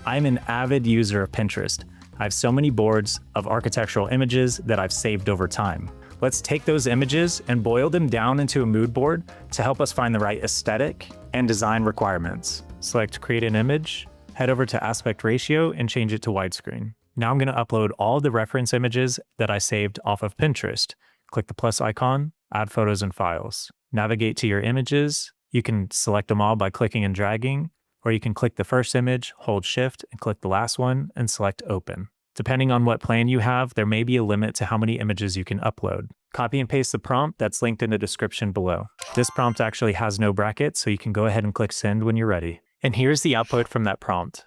I'm an avid user of Pinterest. I have so many boards of architectural images that I've saved over time. Let's take those images and boil them down into a mood board to help us find the right aesthetic and design requirements. Select Create an Image, head over to Aspect Ratio and change it to widescreen. Now I'm going to upload all the reference images that I saved off of Pinterest. Click the plus icon, add photos and files. Navigate to your images. You can select them all by clicking and dragging, or you can click the first image, hold Shift, and click the last one, and select Open. Depending on what plan you have, there may be a limit to how many images you can upload. Copy and paste the prompt that's linked in the description below. This prompt actually has no brackets, so you can go ahead and click Send when you're ready. And here's the output from that prompt.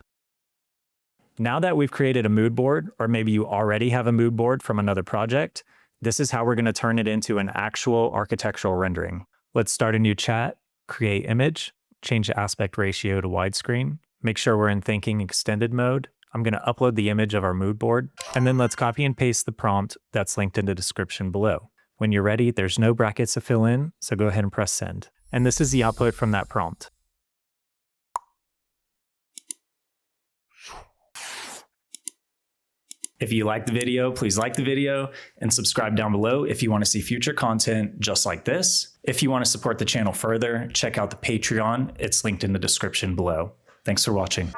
Now that we've created a mood board, or maybe you already have a mood board from another project, this is how we're going to turn it into an actual architectural rendering. Let's start a new chat, create image, change the aspect ratio to widescreen, make sure we're in thinking extended mode. I'm going to upload the image of our mood board, and then let's copy and paste the prompt that's linked in the description below. When you're ready, there's no brackets to fill in, so go ahead and press send. And this is the output from that prompt. If you liked the video, please like the video and subscribe down below if you want to see future content just like this. If you want to support the channel further, check out the Patreon. It's linked in the description below. Thanks for watching.